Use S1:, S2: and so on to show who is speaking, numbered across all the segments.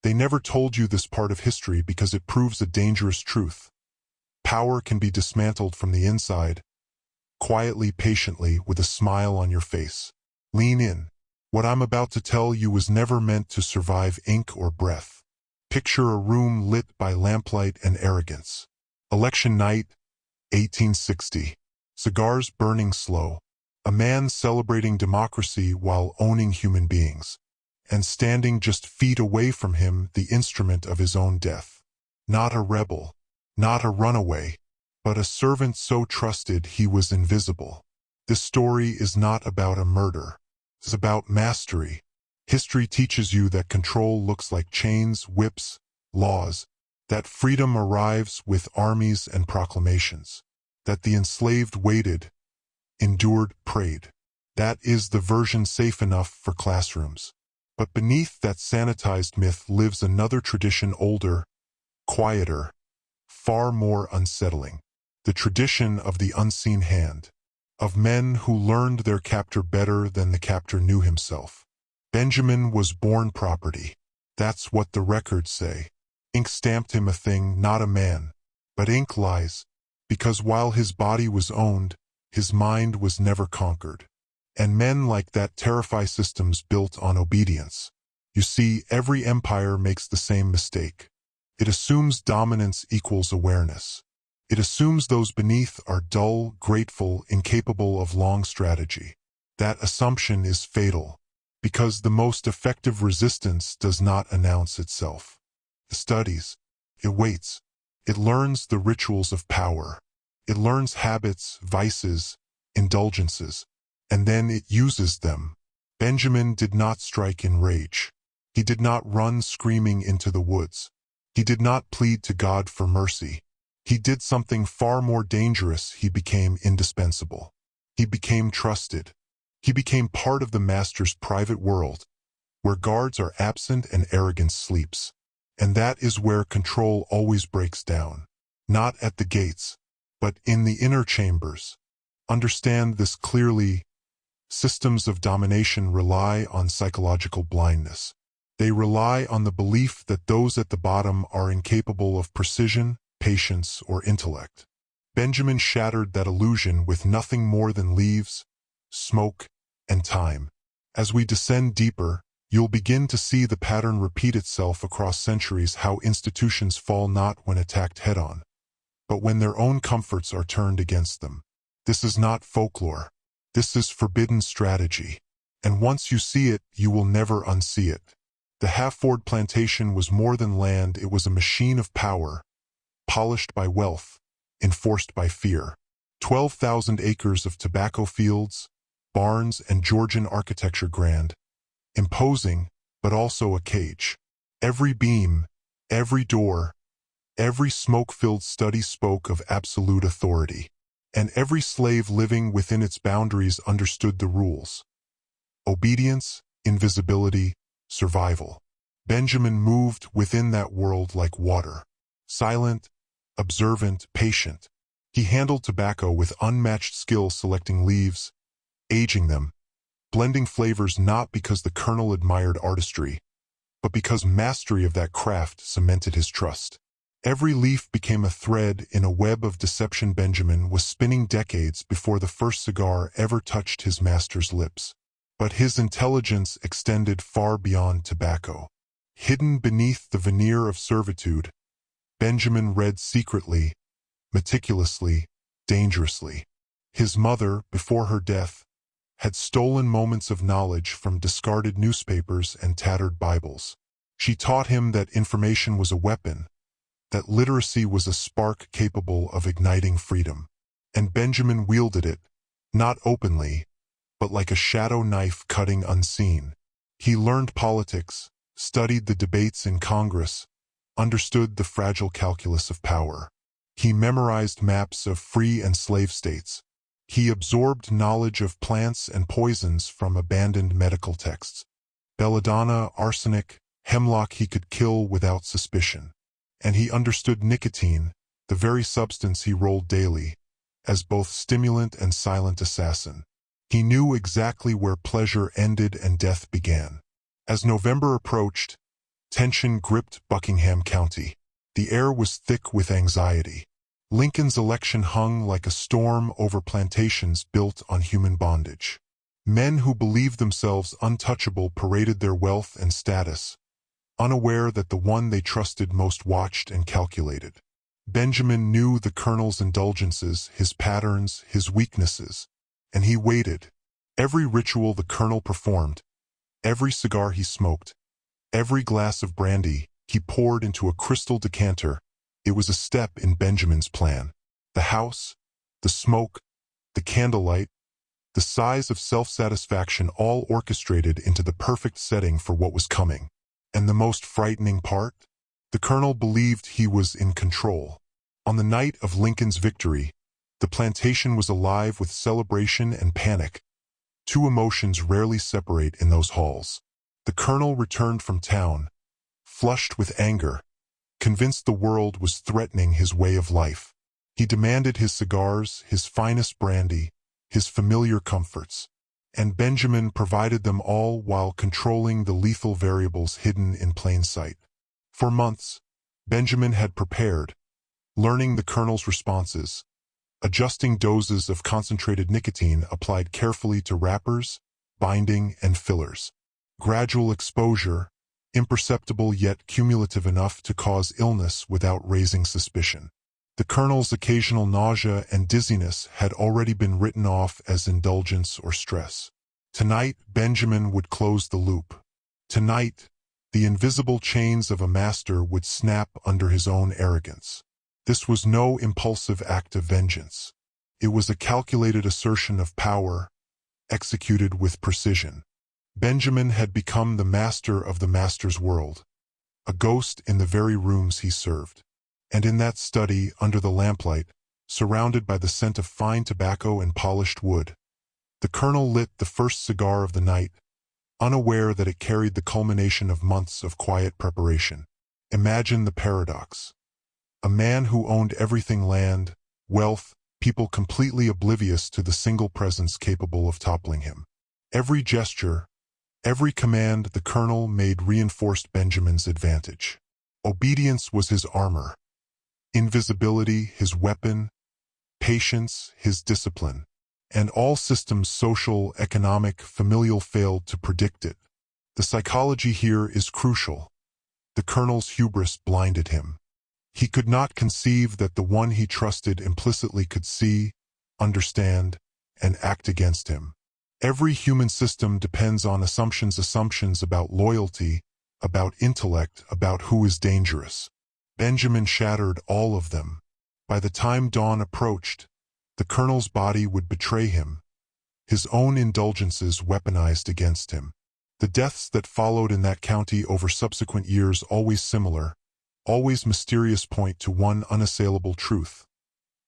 S1: They never told you this part of history because it proves a dangerous truth. Power can be dismantled from the inside, quietly, patiently, with a smile on your face. Lean in. What I'm about to tell you was never meant to survive ink or breath. Picture a room lit by lamplight and arrogance. Election night, 1860. Cigars burning slow. A man celebrating democracy while owning human beings. And standing just feet away from him, the instrument of his own death. Not a rebel, not a runaway, but a servant so trusted he was invisible. This story is not about a murder. It's about mastery. History teaches you that control looks like chains, whips, laws, that freedom arrives with armies and proclamations, that the enslaved waited, endured, prayed. That is the version safe enough for classrooms. But beneath that sanitized myth lives another tradition, older, quieter, far more unsettling. The tradition of the unseen hand, of men who learned their captor better than the captor knew himself. Benjamin was born property. That's what the records say. Ink stamped him a thing, not a man. But ink lies, because while his body was owned, his mind was never conquered. And men like that terrify systems built on obedience. You see, every empire makes the same mistake. It assumes dominance equals awareness. It assumes those beneath are dull, grateful, incapable of long strategy. That assumption is fatal, because the most effective resistance does not announce itself. It studies. It waits. It learns the rituals of power. It learns habits, vices, indulgences, and then it uses them. Benjamin did not strike in rage. He did not run screaming into the woods. He did not plead to God for mercy. He did something far more dangerous. He became indispensable. He became trusted. He became part of the master's private world, where guards are absent and arrogance sleeps. And that is where control always breaks down. Not at the gates, but in the inner chambers. Understand this clearly. Systems of domination rely on psychological blindness. They rely on the belief that those at the bottom are incapable of precision, patience, or intellect. Benjamin shattered that illusion with nothing more than leaves, smoke, and time. As we descend deeper, you'll begin to see the pattern repeat itself across centuries, how institutions fall not when attacked head-on, but when their own comforts are turned against them. This is not folklore. This is forbidden strategy. And once you see it, you will never unsee it. The Halford plantation was more than land. It was a machine of power, polished by wealth, enforced by fear. 12,000 acres of tobacco fields, barns, and Georgian architecture grand, imposing, but also a cage. Every beam, every door, every smoke-filled study spoke of absolute authority, and every slave living within its boundaries understood the rules. Obedience, invisibility, survival. Benjamin moved within that world like water, silent, observant, patient. He handled tobacco with unmatched skill, selecting leaves, aging them, blending flavors not because the colonel admired artistry, but because mastery of that craft cemented his trust. Every leaf became a thread in a web of deception. Benjamin was spinning decades before the first cigar ever touched his master's lips. But his intelligence extended far beyond tobacco. Hidden beneath the veneer of servitude, Benjamin read secretly, meticulously, dangerously. His mother, before her death, had stolen moments of knowledge from discarded newspapers and tattered Bibles. She taught him that information was a weapon, that literacy was a spark capable of igniting freedom. And Benjamin wielded it, not openly, but like a shadow knife cutting unseen. He learned politics, studied the debates in Congress, understood the fragile calculus of power. He memorized maps of free and slave states. He absorbed knowledge of plants and poisons from abandoned medical texts. Belladonna, arsenic, hemlock he could kill without suspicion. And he understood nicotine, the very substance he rolled daily, as both stimulant and silent assassin. He knew exactly where pleasure ended and death began. As November approached, Tension gripped Buckingham County. The air was thick with anxiety. Lincoln's election hung like a storm over plantations built on human bondage. Men who believed themselves untouchable paraded their wealth and status, unaware that the one they trusted most watched and calculated. Benjamin knew the colonel's indulgences, his patterns, his weaknesses, and he waited. Every ritual the colonel performed, every cigar he smoked, every glass of brandy he poured into a crystal decanter, it was a step in Benjamin's plan. The house, the smoke, the candlelight, the sighs of self-satisfaction all orchestrated into the perfect setting for what was coming. And the most frightening part? The colonel believed he was in control. On the night of Lincoln's victory, the plantation was alive with celebration and panic. Two emotions rarely separate in those halls. The colonel returned from town, flushed with anger, convinced the world was threatening his way of life. He demanded his cigars, his finest brandy, his familiar comforts, and Benjamin provided them all while controlling the lethal variables hidden in plain sight. For months, Benjamin had prepared, learning the colonel's responses, adjusting doses of concentrated nicotine applied carefully to wrappers, binding, and fillers. Gradual exposure, imperceptible yet cumulative enough to cause illness without raising suspicion. The colonel's occasional nausea and dizziness had already been written off as indulgence or stress. Tonight, Benjamin would close the loop. Tonight, the invisible chains of a master would snap under his own arrogance. This was no impulsive act of vengeance. It was a calculated assertion of power, executed with precision. Benjamin had become the master of the master's world, a ghost in the very rooms he served. And in that study, under the lamplight, surrounded by the scent of fine tobacco and polished wood, the colonel lit the first cigar of the night, unaware that it carried the culmination of months of quiet preparation. Imagine the paradox. A man who owned everything: land, wealth, people, completely oblivious to the single presence capable of toppling him. Every gesture, every command the colonel made reinforced Benjamin's advantage. Obedience was his armor, invisibility his weapon, patience his discipline, and all systems, social, economic, familial, failed to predict it. The psychology here is crucial. The colonel's hubris blinded him. He could not conceive that the one he trusted implicitly could see, understand, and act against him. Every human system depends on assumptions about loyalty, about intellect, about who is dangerous. Benjamin shattered all of them. By the time dawn approached, the colonel's body would betray him, his own indulgences weaponized against him. The deaths that followed in that county over subsequent years, always similar, always mysterious, point to one unassailable truth.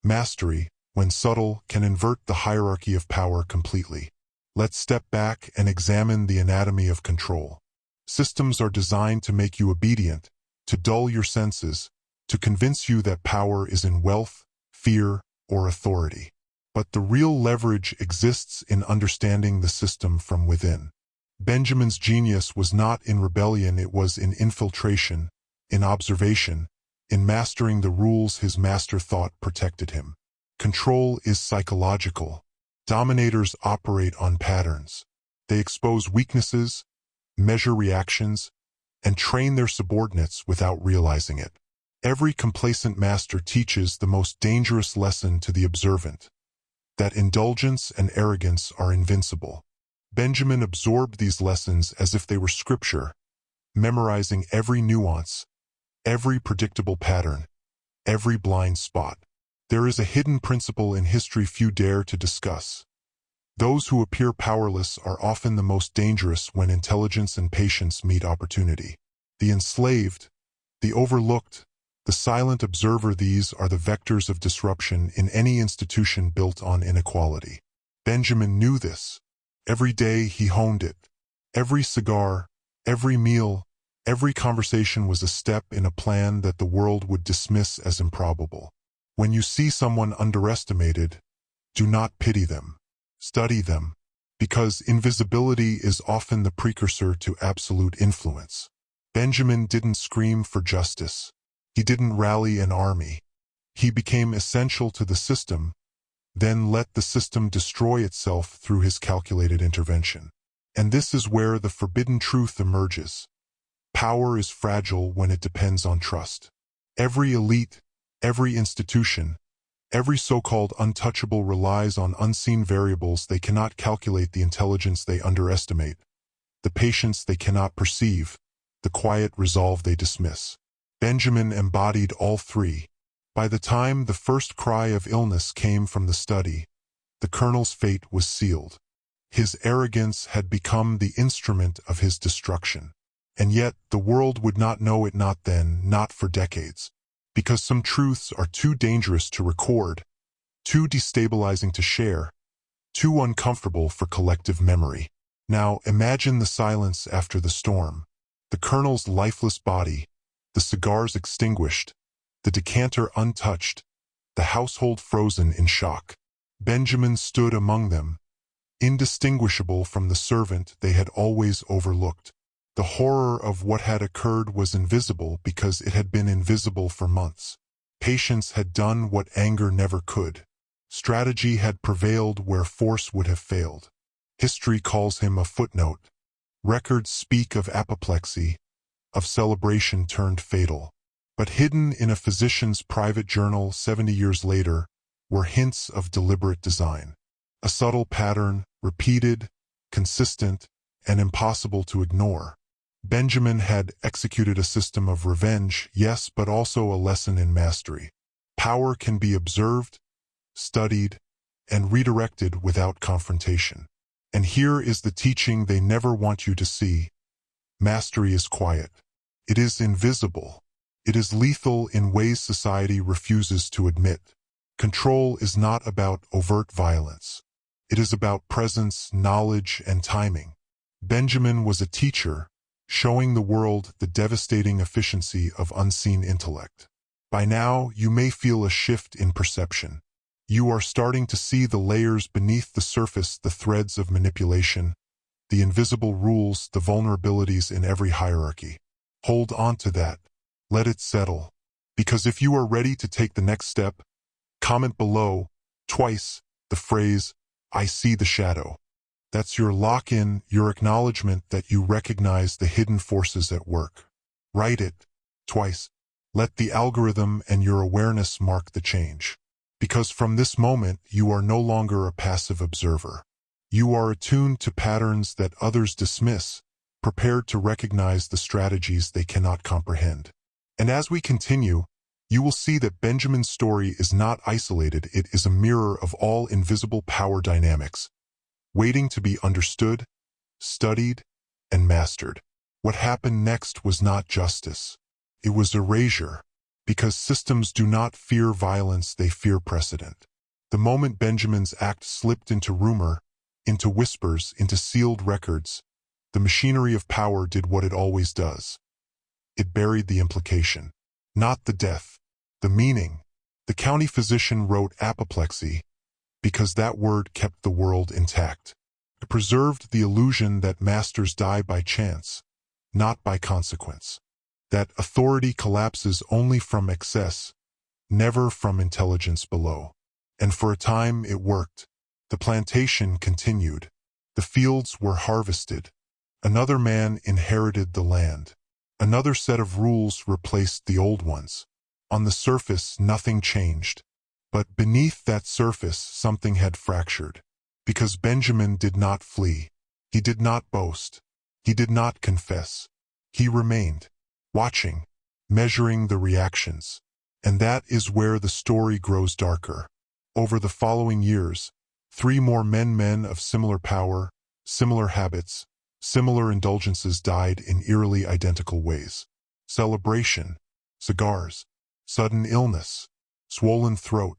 S1: Mastery, when subtle, can invert the hierarchy of power completely. Let's step back and examine the anatomy of control. Systems are designed to make you obedient, to dull your senses, to convince you that power is in wealth, fear, or authority. But the real leverage exists in understanding the system from within. Benjamin's genius was not in rebellion, it was in infiltration, in observation, in mastering the rules his master thought protected him. Control is psychological. Dominators operate on patterns. They expose weaknesses, measure reactions, and train their subordinates without realizing it. Every complacent master teaches the most dangerous lesson to the observant, that indulgence and arrogance are invincible. Benjamin absorbed these lessons as if they were scripture, memorizing every nuance, every predictable pattern, every blind spot. There is a hidden principle in history few dare to discuss. Those who appear powerless are often the most dangerous when intelligence and patience meet opportunity. The enslaved, the overlooked, the silent observer, these are the vectors of disruption in any institution built on inequality. Benjamin knew this. Every day he honed it. Every cigar, every meal, every conversation was a step in a plan that the world would dismiss as improbable. When you see someone underestimated, do not pity them. Study them, because invisibility is often the precursor to absolute influence. Benjamin didn't scream for justice. He didn't rally an army. He became essential to the system, then let the system destroy itself through his calculated intervention. And this is where the forbidden truth emerges. Power is fragile when it depends on trust. Every elite, every institution, every so-called untouchable relies on unseen variables. They cannot calculate the intelligence they underestimate, the patience they cannot perceive, the quiet resolve they dismiss. Benjamin embodied all three. By the time the first cry of illness came from the study, the colonel's fate was sealed. His arrogance had become the instrument of his destruction. And yet the world would not know it, not then, not for decades. Because some truths are too dangerous to record, too destabilizing to share, too uncomfortable for collective memory. Now imagine the silence after the storm. The colonel's lifeless body, the cigars extinguished, the decanter untouched, the household frozen in shock. Benjamin stood among them, indistinguishable from the servant they had always overlooked. The horror of what had occurred was invisible because it had been invisible for months. Patience had done what anger never could. Strategy had prevailed where force would have failed. History calls him a footnote. Records speak of apoplexy, of celebration turned fatal. But hidden in a physician's private journal 70 years later were hints of deliberate design. A subtle pattern, repeated, consistent, and impossible to ignore. Benjamin had executed a system of revenge, yes, but also a lesson in mastery. Power can be observed, studied, and redirected without confrontation. And here is the teaching they never want you to see. Mastery is quiet. It is invisible. It is lethal in ways society refuses to admit. Control is not about overt violence. It is about presence, knowledge, and timing. Benjamin was a teacher, showing the world the devastating efficiency of unseen intellect. By now, you may feel a shift in perception. You are starting to see the layers beneath the surface, the threads of manipulation, the invisible rules, the vulnerabilities in every hierarchy. Hold on to that. Let it settle. Because if you are ready to take the next step, comment below, twice, the phrase, "I see the shadow." That's your lock-in, your acknowledgement that you recognize the hidden forces at work. Write it, twice. Let the algorithm and your awareness mark the change. Because from this moment, you are no longer a passive observer. You are attuned to patterns that others dismiss, prepared to recognize the strategies they cannot comprehend. And as we continue, you will see that Benjamin's story is not isolated. It is a mirror of all invisible power dynamics, waiting to be understood, studied, and mastered. What happened next was not justice. It was erasure, because systems do not fear violence, they fear precedent. The moment Benjamin's act slipped into rumor, into whispers, into sealed records, the machinery of power did what it always does. It buried the implication, not the death, the meaning. The county physician wrote apoplexy because that word kept the world intact. It preserved the illusion that masters die by chance, not by consequence. That authority collapses only from excess, never from intelligence below. And for a time it worked. The plantation continued. The fields were harvested. Another man inherited the land. Another set of rules replaced the old ones. On the surface, nothing changed. But beneath that surface, something had fractured. Because Benjamin did not flee. He did not boast. He did not confess. He remained, watching, measuring the reactions. And that is where the story grows darker. Over the following years, 3 more men of similar power, similar habits, similar indulgences died in eerily identical ways. Celebration, cigars, sudden illness, swollen throat,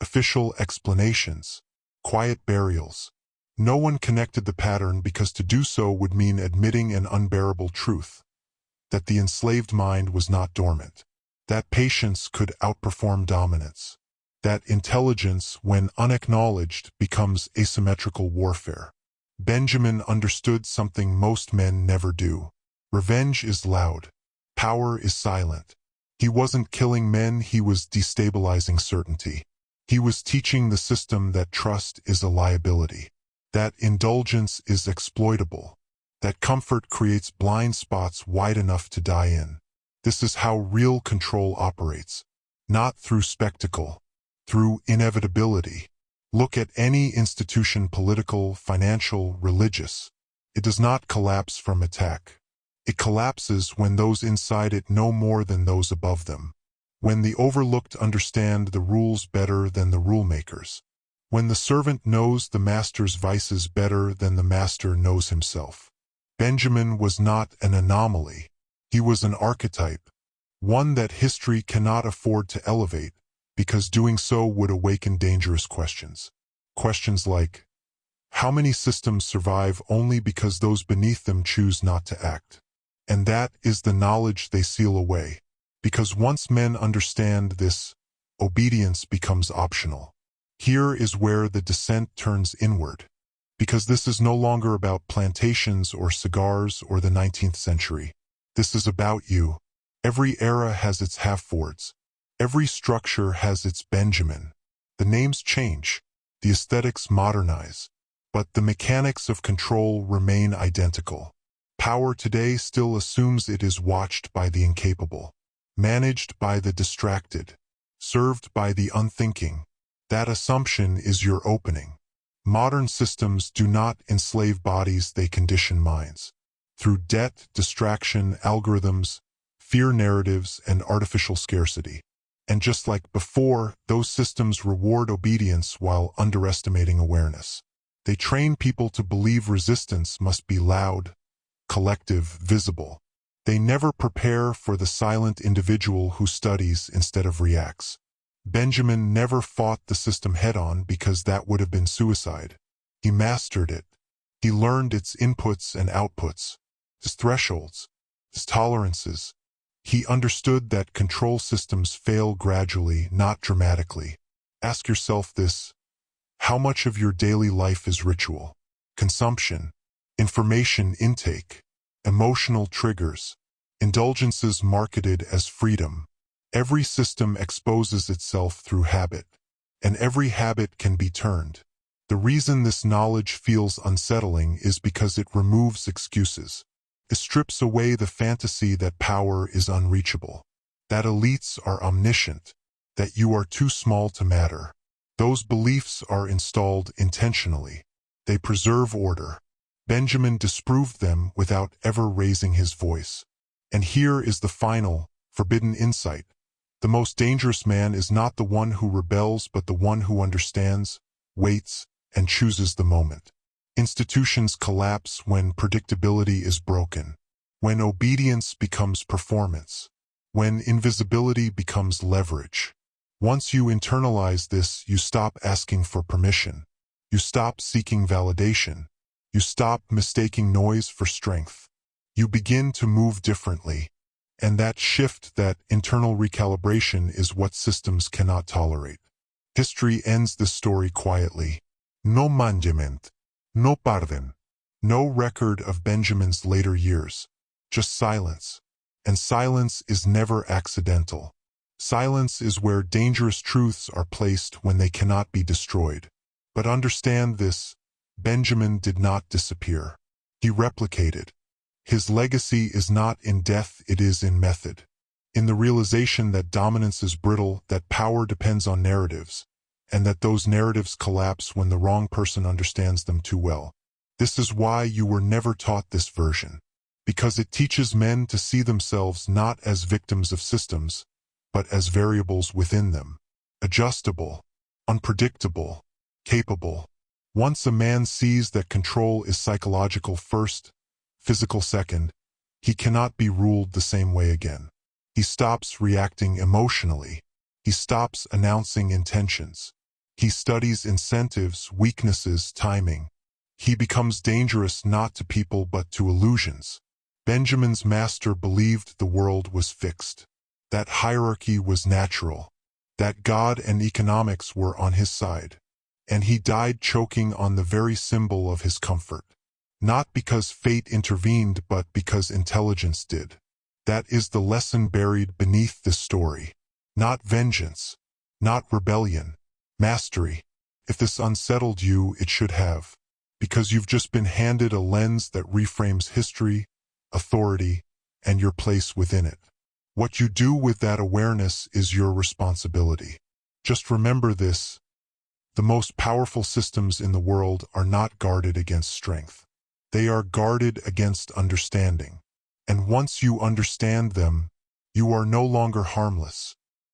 S1: official explanations, quiet burials. No one connected the pattern because to do so would mean admitting an unbearable truth, that the enslaved mind was not dormant, that patience could outperform dominance, that intelligence, when unacknowledged, becomes asymmetrical warfare. Benjamin understood something most men never do. Revenge is loud. Power is silent. He wasn't killing men, he was destabilizing certainty. He was teaching the system that trust is a liability, that indulgence is exploitable, that comfort creates blind spots wide enough to die in. This is how real control operates, not through spectacle, through inevitability. Look at any institution, political, financial, religious. It does not collapse from attack. It collapses when those inside it know more than those above them. When the overlooked understand the rules better than the rulemakers. When the servant knows the master's vices better than the master knows himself. Benjamin was not an anomaly. He was an archetype, one that history cannot afford to elevate, because doing so would awaken dangerous questions. Questions like, how many systems survive only because those beneath them choose not to act? And that is the knowledge they seal away. Because once men understand this, obedience becomes optional. Here is where the descent turns inward. Because this is no longer about plantations or cigars or the 19th century. This is about you. Every era has its Halfords. Every structure has its Benjamin. The names change. The aesthetics modernize. But the mechanics of control remain identical. Power today still assumes it is watched by the incapable, managed by the distracted, served by the unthinking. That assumption is your opening. Modern systems do not enslave bodies, they condition minds. Through debt, distraction, algorithms, fear narratives, and artificial scarcity. And just like before, those systems reward obedience while underestimating awareness. They train people to believe resistance must be loud, collective, visible. They never prepare for the silent individual who studies instead of reacts. Benjamin never fought the system head-on because that would have been suicide. He mastered it. He learned its inputs and outputs, its thresholds, its tolerances. He understood that control systems fail gradually, not dramatically. Ask yourself this: how much of your daily life is ritual, consumption, information intake, emotional triggers, indulgences marketed as freedom? Every system exposes itself through habit, and every habit can be turned. The reason this knowledge feels unsettling is because it removes excuses. It strips away the fantasy that power is unreachable, that elites are omniscient, that you are too small to matter. Those beliefs are installed intentionally. They preserve order. Benjamin disproved them without ever raising his voice. And here is the final, forbidden insight. The most dangerous man is not the one who rebels, but the one who understands, waits, and chooses the moment. Institutions collapse when predictability is broken, when obedience becomes performance, when invisibility becomes leverage. Once you internalize this, you stop asking for permission. You stop seeking validation. You stop mistaking noise for strength. You begin to move differently. And that shift, that internal recalibration, is what systems cannot tolerate. History ends this story quietly. No monument, no pardon, no record of Benjamin's later years, just silence. And silence is never accidental. Silence is where dangerous truths are placed when they cannot be destroyed. But understand this: Benjamin did not disappear. He replicated. His legacy is not in death, it is in method. In the realization that dominance is brittle, that power depends on narratives, and that those narratives collapse when the wrong person understands them too well. This is why you were never taught this version. Because it teaches men to see themselves not as victims of systems, but as variables within them. Adjustable, unpredictable, capable. Once a man sees that control is psychological first, physical second, he cannot be ruled the same way again. He stops reacting emotionally. He stops announcing intentions. He studies incentives, weaknesses, timing. He becomes dangerous not to people but to illusions. Benjamin's master believed the world was fixed, that hierarchy was natural, that God and economics were on his side. And he died choking on the very symbol of his comfort. Not because fate intervened, but because intelligence did. That is the lesson buried beneath this story. Not vengeance, not rebellion, mastery. If this unsettled you, it should have, because you've just been handed a lens that reframes history, authority, and your place within it. What you do with that awareness is your responsibility. Just remember this: the most powerful systems in the world are not guarded against strength. They are guarded against understanding. And once you understand them, you are no longer harmless.